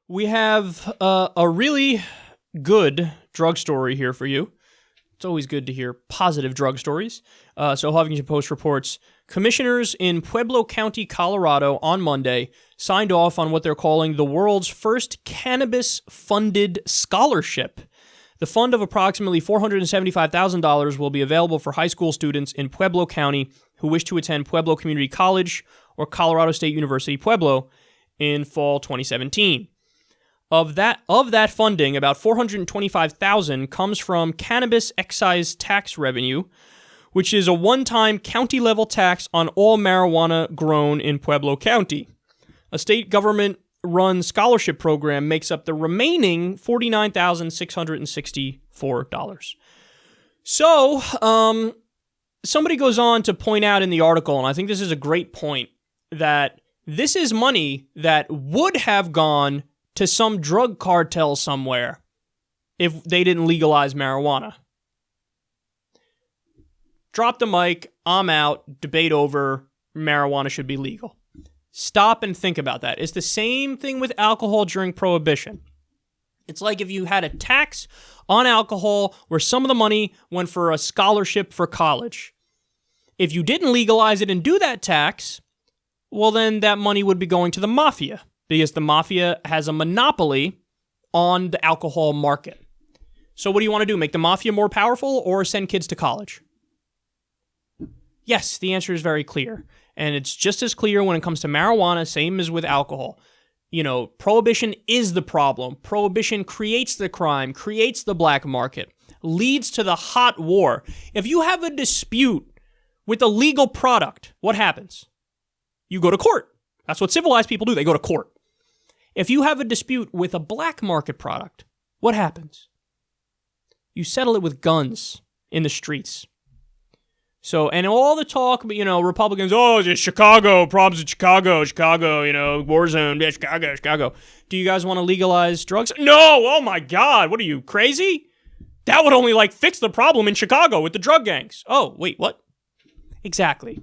We have a really good drug story here for you. It's always good to hear positive drug stories. So Huffington Post reports, commissioners in Pueblo County, Colorado on Monday signed off on what they're calling the world's first cannabis-funded scholarship. The fund of approximately $475,000 will be available for high school students in Pueblo County who wish to attend Pueblo Community College or Colorado State University-Pueblo in fall 2017. Of that funding, about $425,000 comes from cannabis excise tax revenue, which is a one-time county-level tax on all marijuana grown in Pueblo County. A state government-run scholarship program makes up the remaining $49,664. So, somebody goes on to point out in the article, and I think this is a great point, that this is money that would have gone to some drug cartel somewhere if they didn't legalize marijuana. Drop the mic, I'm out, debate over, marijuana should be legal. Stop and think about that. It's the same thing with alcohol during Prohibition. It's like if you had a tax on alcohol where some of the money went for a scholarship for college. If you didn't legalize it and do that tax, well then that money would be going to the mafia, because the mafia has a monopoly on the alcohol market. So what do you want to do? Make the mafia more powerful or send kids to college? Yes, the answer is very clear. And it's just as clear when it comes to marijuana, same as with alcohol. You know, prohibition is the problem. Prohibition creates the crime, creates the black market, leads to the hot war. If you have a dispute with a legal product, what happens? You go to court. That's what civilized people do. They go to court. If you have a dispute with a black market product, what happens? You settle it with guns in the streets. So, and all the talk, Republicans, it's Chicago, problems in Chicago, war zone, yeah, Chicago. Do you guys want to legalize drugs? No, oh my God, what are you, crazy? That would only, fix the problem in Chicago with the drug gangs. Oh, wait, what? Exactly.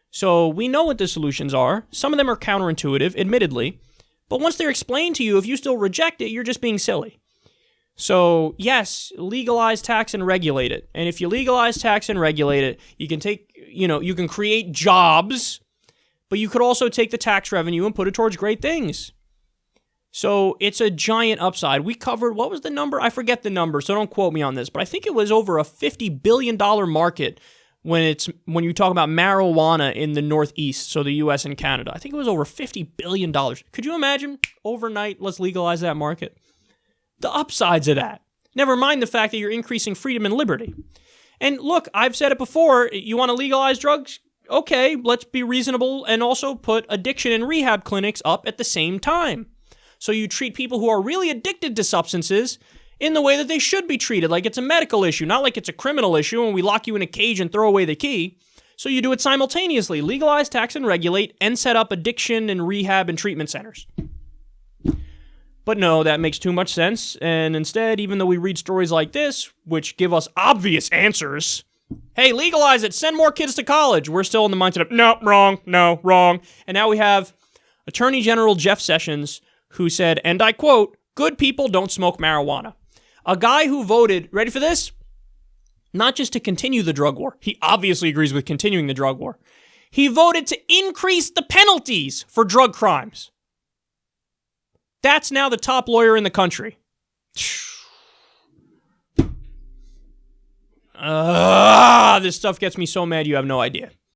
So, we know what the solutions are. Some of them are counterintuitive, admittedly. But once they're explained to you, if you still reject it, you're just being silly. So, yes, legalize, tax, and regulate it. And if you legalize, tax, and regulate it, you can you can create jobs, but you could also take the tax revenue and put it towards great things. So, it's a giant upside. We covered, what was the number? I forget the number, so don't quote me on this, but I think it was over a $50 billion market when you talk about marijuana in the Northeast, so the U.S. and Canada. I think it was over $50 billion. Could you imagine? Overnight, let's legalize that market. The upsides of that. Never mind the fact that you're increasing freedom and liberty. And look, I've said it before, you want to legalize drugs? Okay, let's be reasonable and also put addiction and rehab clinics up at the same time. So you treat people who are really addicted to substances in the way that they should be treated, like it's a medical issue, not like it's a criminal issue and we lock you in a cage and throw away the key. So you do it simultaneously, legalize, tax, and regulate, and set up addiction and rehab and treatment centers. But no, that makes too much sense, and instead, even though we read stories like this, which give us obvious answers, hey, legalize it, send more kids to college, we're still in the mindset of, no, wrong. And now we have Attorney General Jeff Sessions, who said, and I quote, good people don't smoke marijuana. A guy who voted, ready for this? Not just to continue the drug war. He obviously agrees with continuing the drug war. He voted to increase the penalties for drug crimes. That's now the top lawyer in the country. This stuff gets me so mad you have no idea.